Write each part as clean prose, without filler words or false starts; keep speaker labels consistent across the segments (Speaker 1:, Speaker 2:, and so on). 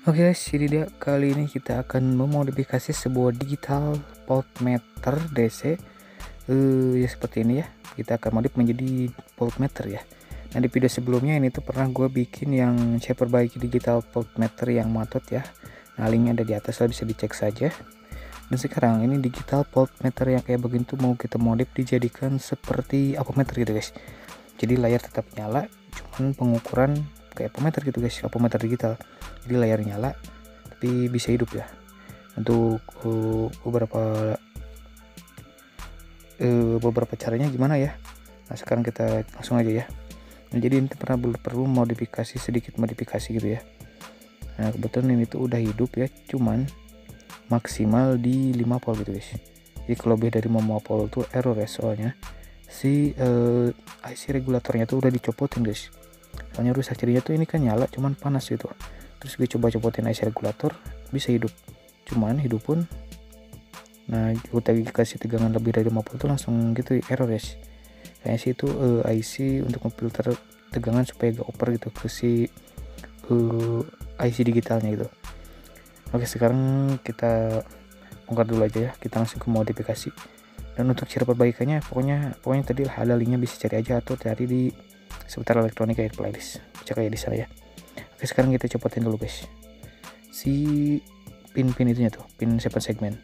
Speaker 1: Oke guys, jadi dia kali ini kita akan memodifikasi sebuah digital voltmeter DC. Ya seperti ini ya. Kita akan modif menjadi voltmeter ya. Nah di video sebelumnya ini tuh pernah gue bikin yang saya perbaiki digital voltmeter yang matot ya. Nah linknya ada di atas, bisa dicek saja. Dan sekarang ini digital voltmeter yang kayak begini tuh mau kita modif dijadikan seperti apometer gitu guys. Jadi layar tetap nyala, cuman pengukuran kayak apometer gitu guys, apometer digital. Jadi layar nyala tapi bisa hidup ya. Untuk beberapa caranya gimana ya. Nah sekarang kita langsung aja ya. Nah, jadi ini perlu modifikasi, sedikit modifikasi gitu ya. Nah kebetulan ini tuh udah hidup ya, cuman maksimal di 5 volt gitu guys. Jadi kalau lebih dari 5 volt tuh error ya, soalnya si IC regulatornya tuh udah dicopotin guys. Soalnya rusak, jadinya tuh ini kan nyala cuman panas gitu. Terus gue coba copotin IC regulator, bisa hidup, cuman hidup pun nah udah dikasih tegangan lebih dari 50 tuh langsung gitu error guys. Kayaknya sih itu IC untuk memfilter tegangan supaya gak over gitu ke si IC digitalnya gitu. Oke, sekarang kita bongkar dulu aja ya, kita langsung ke modifikasi. Dan untuk cara perbaikannya pokoknya tadi ada linknya, bisa cari aja atau cari di seputar elektronika ya, playlist cek aja di sana ya. Oke, sekarang kita copotin dulu guys si pin itunya tuh, pin 7 segmen.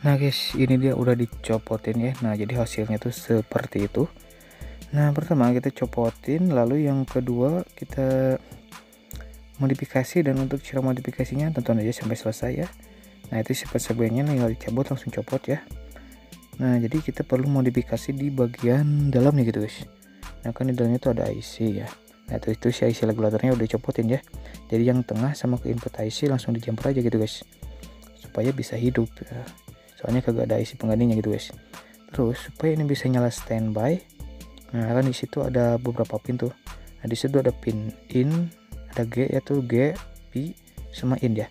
Speaker 1: Nah guys, ini dia udah dicopotin ya. Nah jadi hasilnya tuh seperti itu. Nah pertama kita copotin, lalu yang kedua kita modifikasi. Dan untuk cara modifikasinya tonton aja sampai selesai ya. Nah itu segmennya tinggal dicabut, langsung copot ya. Nah jadi kita perlu modifikasi di bagian dalamnya gitu guys. Nah kan di dalamnya tuh ada IC ya. Nah itu si IC regulatornya udah copotin ya. Jadi yang tengah sama ke input IC langsung dijumper aja gitu guys, supaya bisa hidup ya. Soalnya kagak ada isi penggantinya gitu guys. Terus supaya ini bisa nyala standby, nah kan di situ ada beberapa pin tuh. Nah di situ ada pin in, ada G, yaitu G, P sama in ya.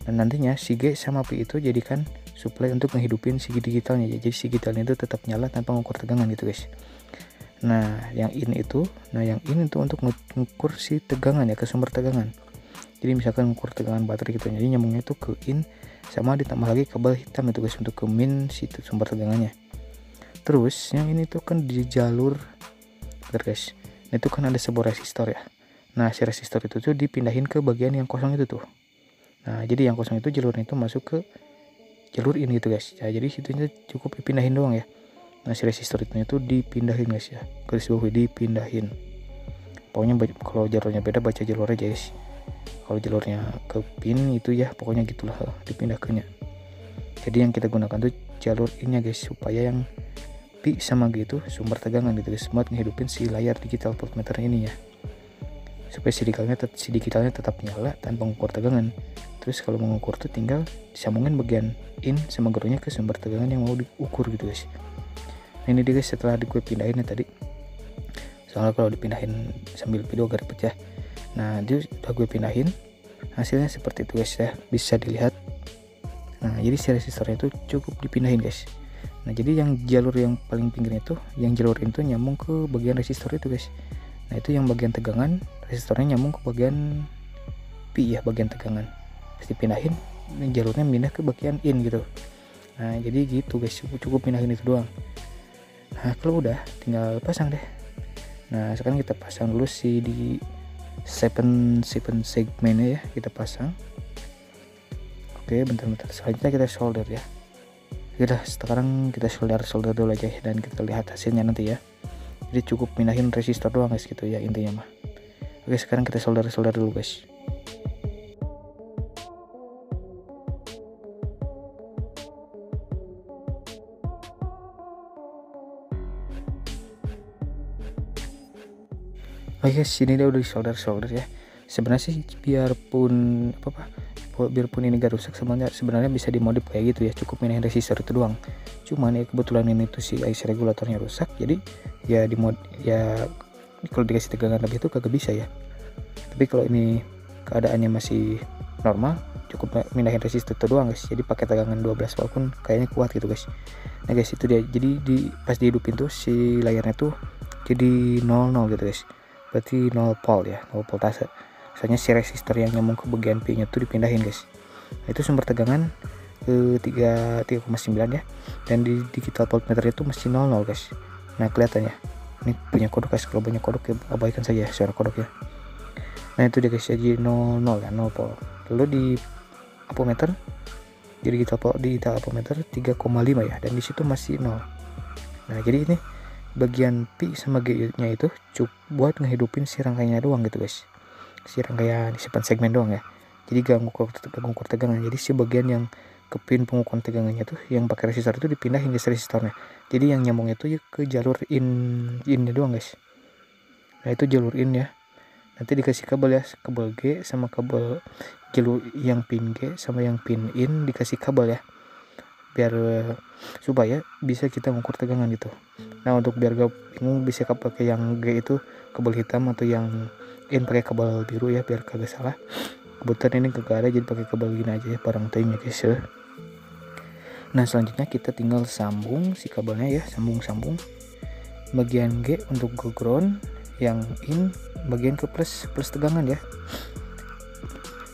Speaker 1: Dan nantinya si G sama P itu jadikan supply untuk menghidupin si digitalnya ya. Jadi si digitalnya itu tetap nyala tanpa mengukur tegangan gitu guys. Nah yang in itu untuk mengukur si tegangan ya, ke sumber tegangan. Jadi misalkan mengukur tegangan baterai gitu, jadi nyambungnya itu ke in, sama ditambah lagi kabel hitam itu guys untuk ke min situ sumber tegangannya. Terus yang ini tuh kan di jalur guys, nah, itu kan ada sebuah resistor ya. Nah si resistor itu tuh dipindahin ke bagian yang kosong itu tuh. Nah jadi yang kosong itu jalurnya itu masuk ke jalur ini gitu guys. Nah, jadi situnya cukup dipindahin doang ya. Nah si resistor itu dipindahin guys ya, garis bawah dipindahin. Pokoknya kalau jalurnya beda baca jalur aja guys. Kalau jalurnya ke pin itu ya pokoknya gitulah dipindahkannya. Jadi yang kita gunakan tuh jalur ini ya guys, supaya yang P sama G itu sumber tegangan gitu guys, buat ngehidupin si layar digital voltmeter ini ya, supaya si digitalnya tetap nyala tanpa mengukur tegangan. Terus kalau mengukur tuh tinggal disambungin bagian in sama groundnya ke sumber tegangan yang mau diukur gitu guys. Nah ini dia guys, setelah gue pindahin ya tadi, soalnya kalau dipindahin sambil video agak ribet ya. Nah dia udah gue pindahin, hasilnya seperti itu guys ya, bisa dilihat. Nah jadi si resistornya itu cukup dipindahin guys. Nah jadi yang jalur yang paling pinggirnya itu, yang jalur itu nyambung ke bagian resistor itu guys. Nah itu yang bagian tegangan, resistornya nyambung ke bagian P ya, bagian tegangan. Terus dipindahin, jalurnya pindah ke bagian in gitu. Nah jadi gitu guys, cukup pindahin itu doang. Nah kalau udah tinggal pasang deh. Nah sekarang kita pasang dulu si di 7 segmennya ya, kita pasang. Oke bentar, selanjutnya kita solder ya. Udah sekarang kita solder dulu aja dan kita lihat hasilnya nanti ya. Jadi cukup pindahin resistor doang guys gitu ya intinya mah. Oke sekarang kita solder dulu guys. Oke guys, ini dia udah di solder ya. Sebenarnya sih biarpun ini gak rusak, sebenarnya bisa dimodif kayak gitu ya, cukup pindahin resistor itu doang. cuman ya kebetulan ini tuh si IC regulatornya rusak, jadi ya kalau dikasih tegangan lebih itu kagak bisa ya. Tapi kalau ini keadaannya masih normal, cukup mindahin resistor itu doang guys. Jadi pakai tegangan 12 volt pun kayaknya kuat gitu guys. Nah guys, itu dia. Jadi pas dihidupin tuh si layarnya tuh jadi 00 gitu guys. Berarti 0 volt ya, 0 voltase. Soalnya si resistor yang nyambung ke bagian P nya tuh dipindahin guys. Nah, itu sumber tegangan ke 3,9 ya. Dan di digital voltmeter itu masih 00 guys. Nah kelihatannya ini punya kodok guys. Kalau punya kodok ya abaikan saja suara kodok ya. Nah itu dia guys, jadi 00 ya, 0 volt. Lalu di ampermeter, di digital ampermeter 3,5 ya, dan di situ masih 0. Nah jadi ini bagian P sama G nya itu cukup buat ngehidupin si rangkaiannya doang gitu guys. Si rangkaian simpan segmen doang ya. Jadi gak ngukur tegangan. Jadi si bagian yang ke pin pengukuran tegangannya tuh yang pakai resistor itu dipindahin ke resistornya. Jadi yang nyambungnya tuh ke jalur innya doang guys. Nah itu jalur in ya. Nanti dikasih kabel ya, kabel G sama kabel jalur yang pin G sama yang pin in dikasih kabel ya, biar supaya bisa kita ngukur tegangan gitu. Nah untuk biar gak bingung, bisa pakai yang G itu kabel hitam atau yang in pakai kabel biru ya, biar kagak salah. Kebetulan ini kagak ada, jadi pakai kabel gini aja ya, barang tanya guys ya. Nah selanjutnya kita tinggal sambung si kabelnya ya, sambung bagian G untuk ke ground, yang in bagian ke plus tegangan ya.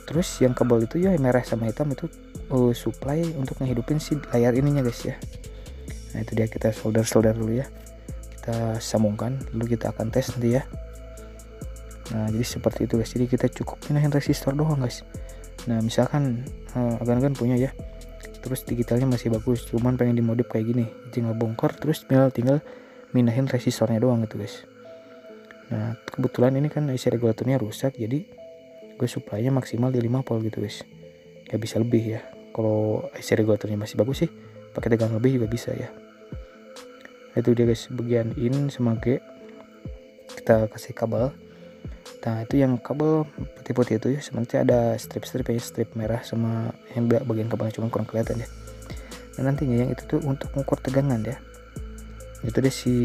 Speaker 1: Terus yang kabel itu ya merah sama hitam itu supply untuk ngehidupin si layar ininya guys ya. Nah itu dia, kita solder dulu ya, kita sambungkan, lalu kita akan tes nanti ya. Nah jadi seperti itu guys. Jadi kita cukup pindahin resistor doang guys. Nah misalkan agan-agan punya ya, terus digitalnya masih bagus, cuman pengen dimodif kayak gini, tinggal bongkar terus tinggal mindahin resistornya doang gitu guys. Nah kebetulan ini kan IC regulatornya rusak, jadi gue supply-nya maksimal di 5 volt gitu guys. Ya bisa lebih ya, kalau IC regulatornya masih bagus sih pakai tegangan lebih juga bisa ya. Itu dia guys, bagian in sama G kita kasih kabel. Nah itu yang kabel putih-putih itu ya, sebenarnya ada strip merah sama yang bagian kabelnya, cuma kurang kelihatan ya. Dan nantinya yang itu tuh untuk mengukur tegangan ya. Itu deh si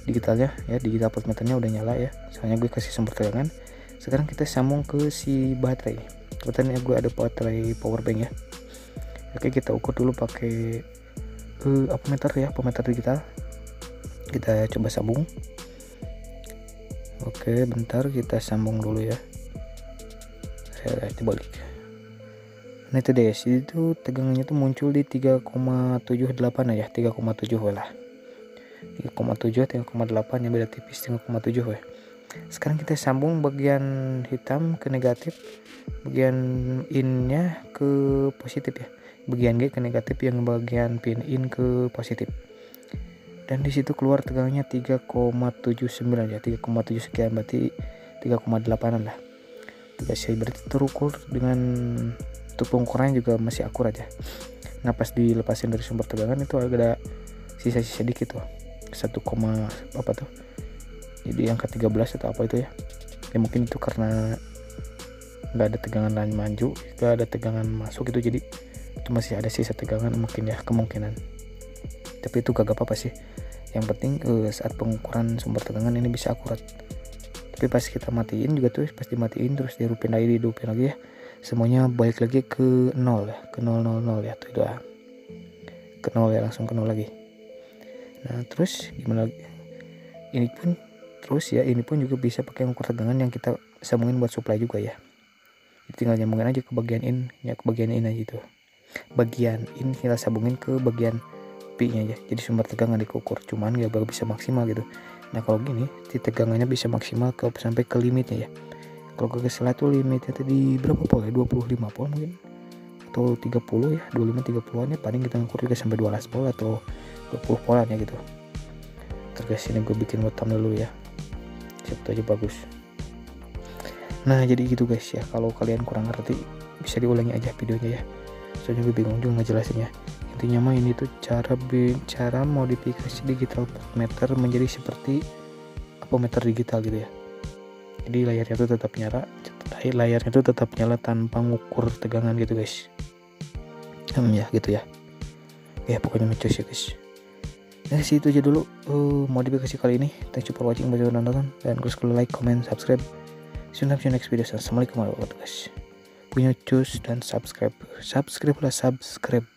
Speaker 1: digitalnya ya, digital voltmeternya udah nyala ya, soalnya gue kasih sumber tegangan. Sekarang kita sambung ke si baterai. Kebetulan ya gue ada baterai power bank ya. Oke, kita ukur dulu pakai ampermeter ya, ampermeter digital. Kita coba sambung. Oke, bentar kita sambung dulu ya. Saya balik. Nah itu deh, itu tegangannya tuh muncul di 3,78 ya, 3,7 lah. 3,7 3,8 yang beda tipis, 3,7 ya. Sekarang kita sambung bagian hitam ke negatif, bagian innya ke positif ya, bagian G ke negatif, yang bagian pin in ke positif. Dan di situ keluar tegangannya 3,79 ya, 3,7 sekian, berarti 3,8an lah. Saya berarti terukur dengan untuk pengukurannya juga masih akurat ya. Nah pas dilepasin dari sumber tegangan itu ada sisa-sisa dikit tuh, 1, apa tuh, jadi angka 13 atau apa itu ya. Ya mungkin itu karena nggak ada tegangan lain maju, nggak ada tegangan masuk itu, jadi itu masih ada sisa tegangan mungkin ya, kemungkinan. Tapi itu gak apa-apa sih, yang penting saat pengukuran sumber tegangan ini bisa akurat. Tapi pas kita matiin juga tuh, pas dimatiin terus dihidupin lagi ya, semuanya balik lagi ke 0 ya, ke 000 ya, tuh itu ya, ke 0 ya, langsung ke 0 lagi. Nah terus gimana lagi, ini pun juga bisa pakai ukur tegangan yang kita sambungin buat supply juga ya. Tinggal nyambungin aja ke bagian in ya, ke bagian in aja itu, bagian in kita sambungin ke bagian P nya ya. Jadi sumber tegangan dikukur, cuman gak bisa maksimal gitu. Nah kalau gini si tegangannya bisa maksimal sampai ke limitnya ya. Kalau gak salah tuh limitnya tadi berapa volt ya, 25 volt mungkin, atau 30 ya, 25-30an ya, paling kita ngukur juga sampai 12 volt atau 20 voltan ya gitu. Terus ini gue bikin bottom dulu ya, siapa aja bagus. Nah jadi gitu guys ya, kalau kalian kurang ngerti bisa diulangi aja videonya ya, soalnya gue bingung juga ngejelasinnya. Intinya mah ini tuh cara modifikasi digital voltmeter menjadi seperti ampermeter digital gitu ya. Jadi layarnya tuh tetap nyala tanpa ngukur tegangan gitu guys. Ya gitu ya. ya pokoknya macos ya guys. Nah situ aja dulu modifikasi kali ini. Thanks for watching, bagi yang nonton, dan kalau like, comment, subscribe. See you next video. Assalamualaikum warahmatullahi wabarakatuh guys. Punya cus dan subscribe lah, subscribe.